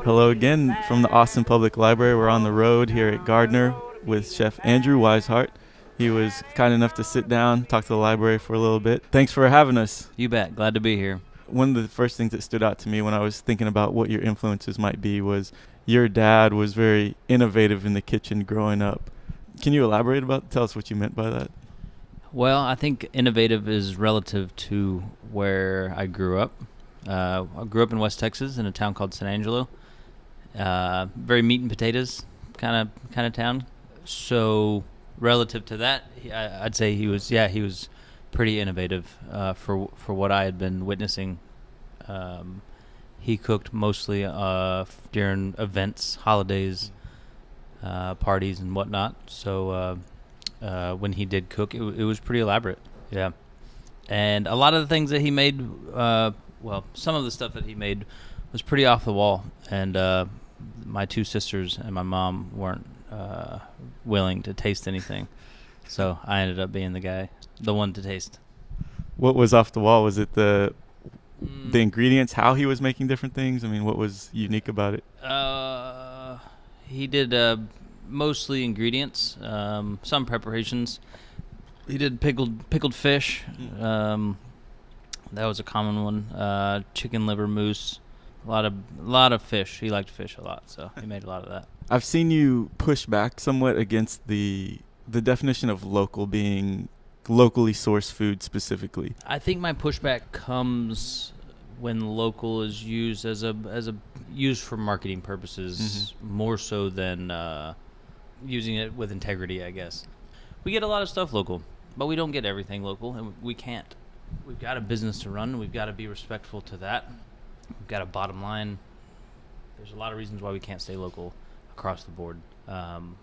Hello again from the Austin Public Library. We're on the road here at Gardner with Chef Andrew Wiseheart. He was kind enough to sit down, talk to the library for a little bit. Thanks for having us. You bet. Glad to be here. One of the first things that stood out to me when I was thinking about what your influences might be was your dad was very innovative in the kitchen growing up. Can you elaborate tell us what you meant by that? Well, I think innovative is relative to where I grew up. I grew up in West Texas in a town called San Angelo. Very meat and potatoes kind of town. So relative to that, I'd say he was pretty innovative for what I had been witnessing. He cooked mostly during events, holidays, parties, and whatnot. So when he did cook, it was pretty elaborate. Yeah, and a lot of the things that he made, some of the stuff that he made was pretty off the wall, and my two sisters and my mom weren't willing to taste anything, so I ended up being the one to taste. What was off the wall? Was it the ingredients, how he was making different things? I mean, what was unique about it? He did mostly ingredients, some preparations. He did pickled fish. That was a common one. Chicken liver mousse. A lot of fish. He liked fish a lot, so he made a lot of that. I've seen you push back somewhat against the definition of local being locally sourced food specifically. I think my pushback comes when local is used used for marketing purposes, more so than using it with integrity, I guess. We get a lot of stuff local, but we don't get everything local, and we can't. We've got a business to run. We've got to be respectful to that. We've got a bottom line. There's a lot of reasons why we can't stay local across the board. So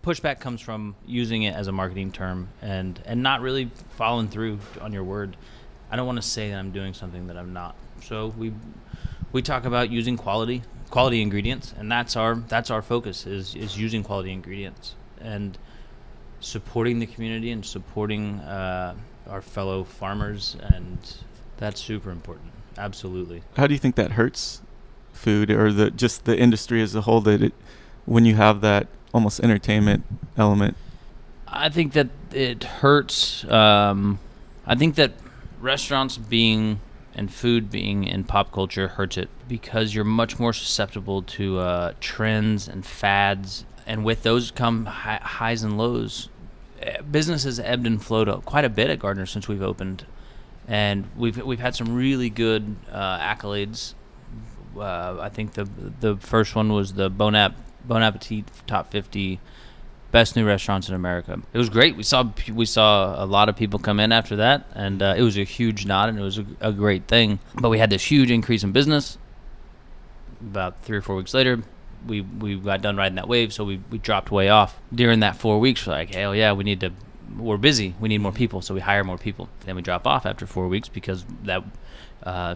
pushback comes from using it as a marketing term and not really following through on your word. I don't want to say that I'm doing something that I'm not. So we talk about using quality ingredients, and that's our focus is using quality ingredients and supporting the community and supporting our fellow farmers, and that's super important. Absolutely. How do you think that hurts food or the industry as a whole, when you have that almost entertainment element? I think that it hurts. I think that restaurants and food being in pop culture hurts it because you're much more susceptible to trends and fads, and with those come highs and lows. Business has ebbed and flowed quite a bit at Gardner since we've opened, and we've had some really good accolades. I think the first one was the Bon Appetit Top 50 Best New Restaurants in America. It was great. We saw a lot of people come in after that, and it was a huge nod, and it was a great thing. But we had this huge increase in business. About 3 or 4 weeks later, we got done riding that wave, so we dropped way off. During that 4 weeks, we're like, hell yeah, we're busy. We need more people, so we hire more people. Then we drop off after 4 weeks because that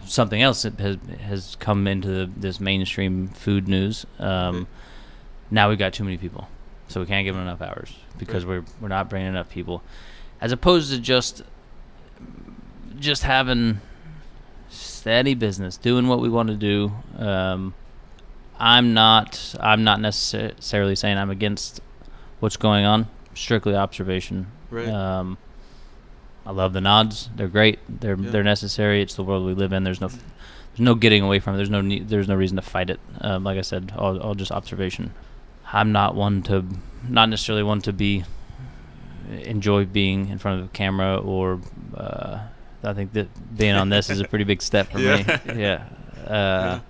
something else has come into this mainstream food news. Now we've got too many people, so we can't give them enough hours because we're not bringing enough people, as opposed to just having steady business, doing what we want to do. I'm not necessarily saying I'm against what's going on. Strictly observation. Right. I love the nods. They're great. They're necessary. It's the world we live in. There's no getting away from it. There's no reason to fight it. Like I said, all just observation. I'm not necessarily one to enjoy being in front of a camera, or I think that being on this is a pretty big step for me. Yeah.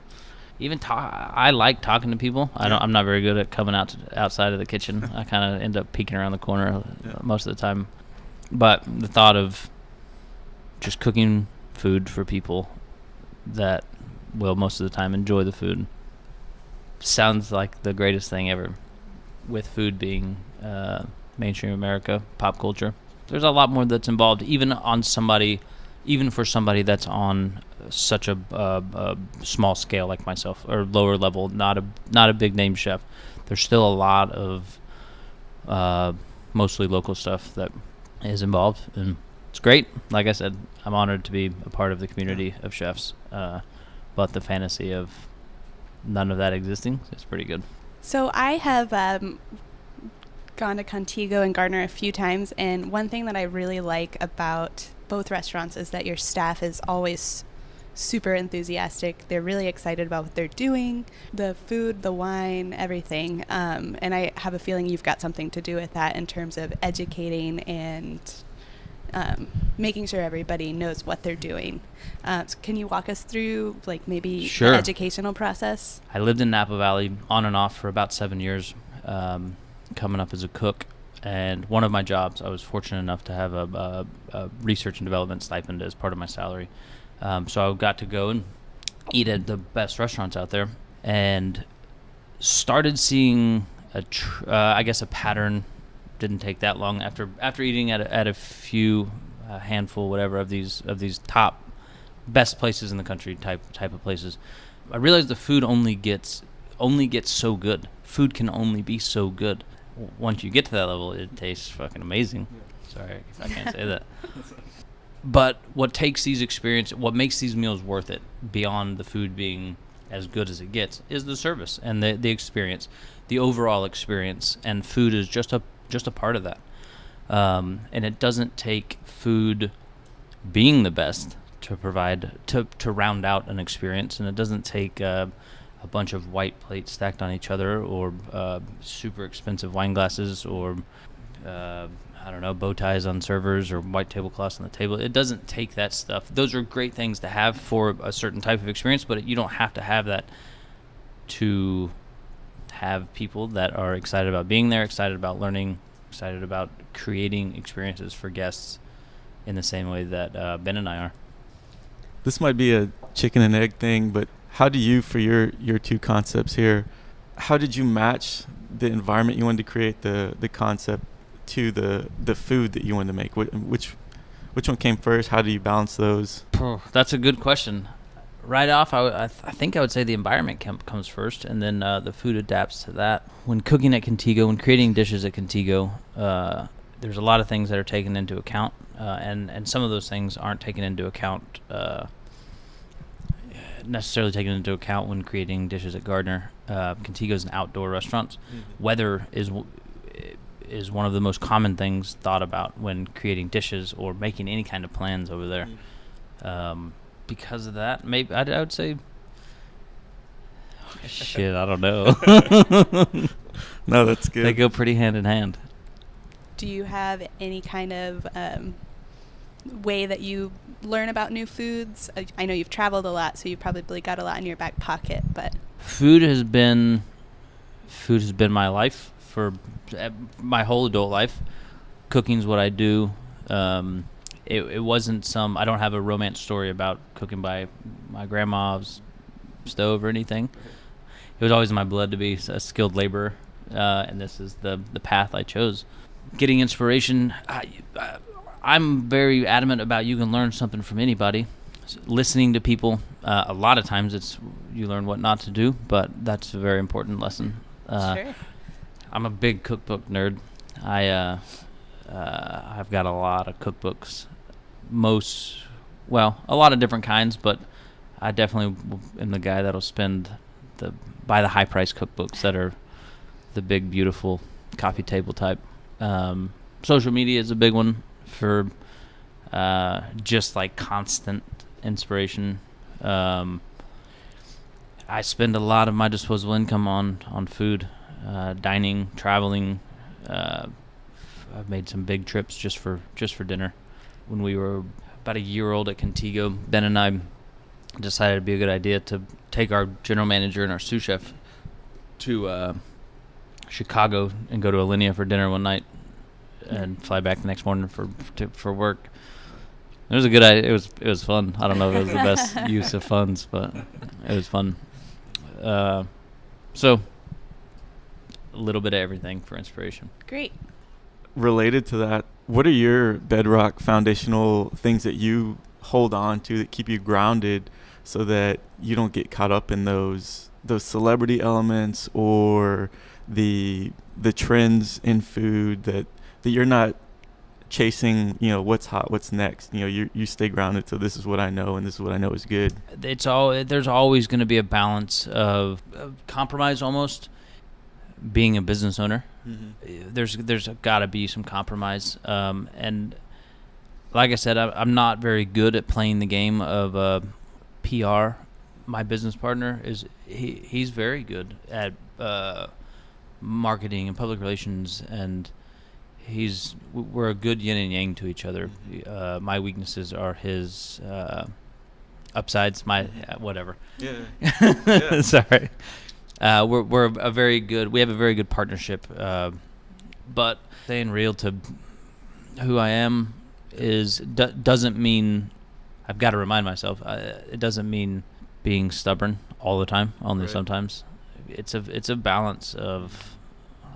Even I like talking to people. I'm not very good at coming outside of the kitchen. I kind of end up peeking around the corner most of the time. But the thought of just cooking food for people that will most of the time enjoy the food sounds like the greatest thing ever. With food being mainstream America, pop culture, there's a lot more that's involved, even for somebody that's on such a small scale like myself, or lower level, not a big name chef. There's still a lot of mostly local stuff that is involved, and it's great. Like I said, I'm honored to be a part of the community of chefs, but the fantasy of none of that existing. It's pretty good. So I have gone to Contigo and Gardner a few times, and one thing that I really like about both restaurants is that your staff is always super enthusiastic. They're really excited about what they're doing, the food, the wine, everything. And I have a feeling you've got something to do with that in terms of educating and making sure everybody knows what they're doing. So can you walk us through, like, maybe Sure. the educational process? I lived in Napa Valley on and off for about 7 years, coming up as a cook. And one of my jobs, I was fortunate enough to have a research and development stipend as part of my salary. So I got to go and eat at the best restaurants out there, and started seeing I guess a pattern. Didn't take that long after eating at a few handful, whatever, of these top best places in the country type of places. I realized the food only gets so good. Food can only be so good. Once you get to that level, it tastes fucking amazing. Yeah. Sorry if I can't say that. But what makes these meals worth it, beyond the food being as good as it gets, is the service and the experience, the overall experience. And food is just a part of that. And it doesn't take food being the best to provide to round out an experience, and it doesn't take a bunch of white plates stacked on each other, or super expensive wine glasses, or I don't know, bow ties on servers, or white tablecloths on the table. It doesn't take that stuff. Those are great things to have for a certain type of experience, but you don't have to have that to have people that are excited about being there, excited about learning, excited about creating experiences for guests in the same way that Ben and I are. This might be a chicken and egg thing, but how do you, for your two concepts here, how did you match the environment you wanted to create, the concept, to the food that you wanted to make? Which one came first? How do you balance those? That's a good question. Right off, I think I would say the environment comes first, and then the food adapts to that. When cooking at Contigo, when creating dishes at Contigo, there's a lot of things that are taken into account, and some of those things aren't taken into account, necessarily taken into account when creating dishes at Gardner. Contigo is an outdoor restaurant. Mm-hmm. Weather is one of the most common things thought about when creating dishes or making any kind of plans over there. Mm-hmm. Because of that, maybe I would say, shit, I don't know. No, that's good. They go pretty hand in hand. Do you have any kind of way that you learn about new foods? I know you've traveled a lot, so you've probably got a lot in your back pocket, but food has been my life for my whole adult life. Cooking's what I do. It wasn't I don't have a romance story about cooking by my grandma's stove or anything. It was always in my blood to be a skilled laborer, and this is the path I chose. Getting inspiration, I'm very adamant about you can learn something from anybody. Listening to people, a lot of times you learn what not to do, but that's a very important lesson. Sure. I'm a big cookbook nerd. I've got a lot of cookbooks. A lot of different kinds, but I definitely am the guy that'll buy the high price cookbooks that are the big, beautiful coffee table type. Social media is a big one for just like constant inspiration. I spend a lot of my disposable income on food, dining, traveling. I've made some big trips just for dinner. When we were about a year old at Contigo, Ben and I decided it'd be a good idea to take our general manager and our sous chef to Chicago and go to Alinea for dinner one night and fly back the next morning for work. It was a good idea. It was fun. I don't know if it was the best use of funds, but it was fun. So a little bit of everything for inspiration. Great. Related to that, what are your bedrock foundational things that you hold on to that keep you grounded so that you don't get caught up in those celebrity elements or the trends in food, that you're not chasing, what's hot, what's next. You stay grounded. So this is what I know, and this is what I know is good. There's always going to be a balance of compromise, almost. Being a business owner, there's got to be some compromise. And like I said, I'm not very good at playing the game of PR. My business partner he's very good at marketing and public relations, and we're a good yin and yang to each other. My weaknesses are his upsides. My whatever. Yeah. Sorry. We have a very good partnership. But staying real to who I am doesn't mean I've got to remind myself. It doesn't mean being stubborn all the time. Only sometimes. It's a balance of.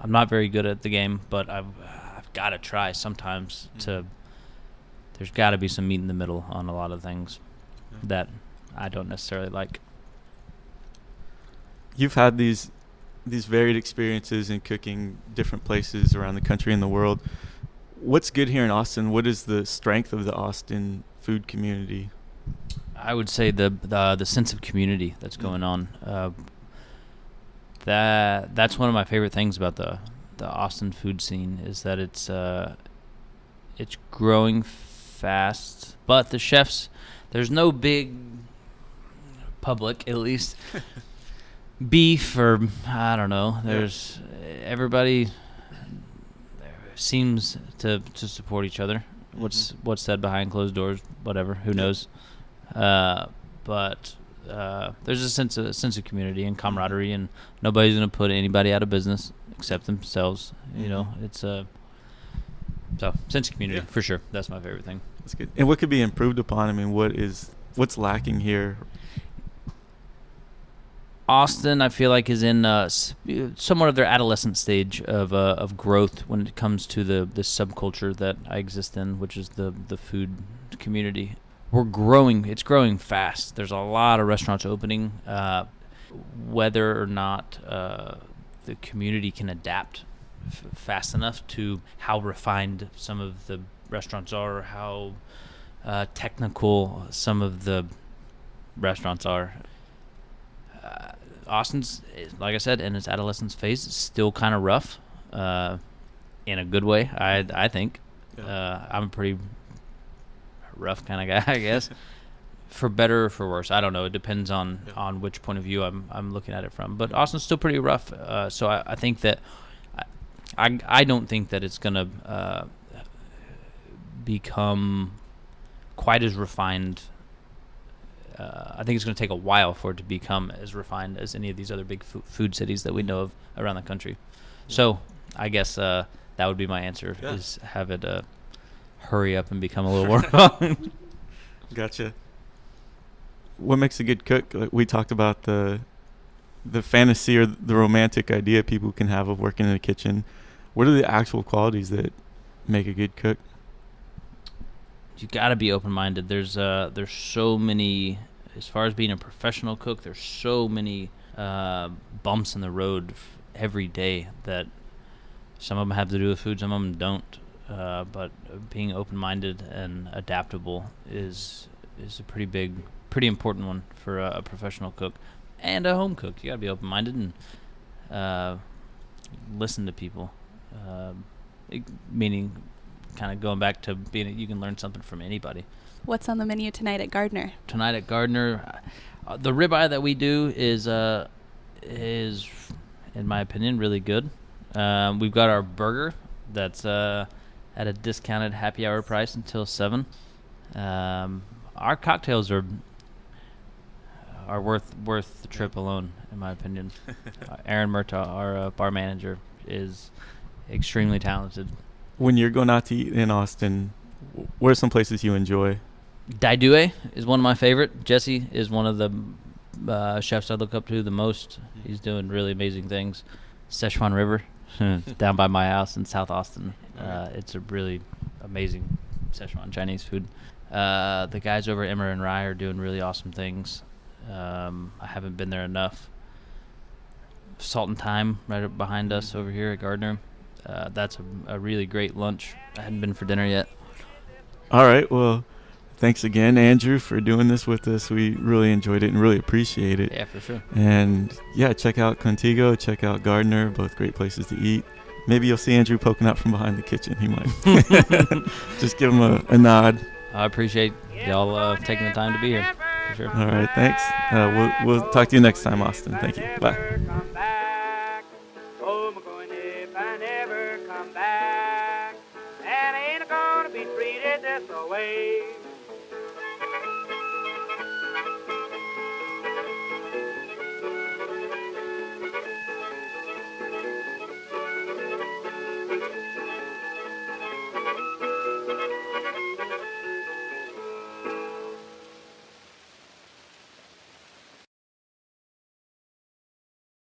I'm not very good at the game, but I've got to try sometimes to. There's got to be some meat in the middle on a lot of things that I don't necessarily like. You've had these varied experiences in cooking different places around the country and the world. What's good here in Austin? What is the strength of the Austin food community? I would say the sense of community that's going on. That's one of my favorite things about the Austin food scene is that it's growing fast, but the chefs, there's no big public, at least beef or I don't know. There's everybody seems to support each other. What's said behind closed doors, whatever, who knows. But there's a sense of community and camaraderie, and nobody's going to put anybody out of business except themselves. It's a sense of community for sure. That's my favorite thing. That's good. And what could be improved upon? I mean, what's lacking here? Austin, I feel like, is in somewhat of their adolescent stage of growth when it comes to the subculture that I exist in, which is the food community. We're growing. It's growing fast. There's a lot of restaurants opening. Whether or not the community can adapt fast enough to how refined some of the restaurants are, or how technical some of the restaurants are. Austin's, like I said, in its adolescence phase, is still kind of rough, in a good way. I think. I'm a pretty rough kind of guy, I guess. For better or for worse, I don't know. It depends on which point of view I'm looking at it from. But Austin's still pretty rough. So I think that I don't think that it's gonna become quite as refined. I think it's going to take a while for it to become as refined as any of these other big food cities that we know of around the country. So I guess that would be my answer, is have it hurry up and become a little more refined. Gotcha. What makes a good cook? Like we talked about the fantasy or the romantic idea people can have of working in a kitchen. What are the actual qualities that make a good cook? You got to be open-minded. There's so many, as far as being a professional cook, there's so many bumps in the road every day that some of them have to do with food, some of them don't. But being open-minded and adaptable is a pretty important one for a professional cook and a home cook. You got to be open-minded and listen to people, meaning kind of going back to being, you can learn something from anybody. What's on the menu tonight at Gardner? Tonight at Gardner, the ribeye that we do is in my opinion really good. We've got our burger that's at a discounted happy hour price until 7. Our cocktails are worth the trip alone, in my opinion. Aaron Murtaugh, our bar manager, is extremely talented. When you're going out to eat in Austin, what are some places you enjoy? Daidue is one of my favorite. Jesse is one of the chefs I look up to the most. He's doing really amazing things. Szechuan River, down by my house in South Austin. It's a really amazing Szechuan Chinese food. The guys over at Emmer and Rye are doing really awesome things. I haven't been there enough. Salt and Thyme right up behind us over here at Gardner. that's a really great lunch. I hadn't been for dinner yet. All right. Well, thanks again, Andrew, for doing this with us. We really enjoyed it and really appreciate it. Yeah, for sure. And yeah, check out Contigo, check out Gardner, both great places to eat. Maybe you'll see Andrew poking out from behind the kitchen. He might. Just give him a nod. I appreciate y'all taking the time to be here. For sure. All right, thanks. We'll talk to you next time, Austin. Thank you. Bye. Oh, I'm going if I never come back, and I ain't gonna be treated this way.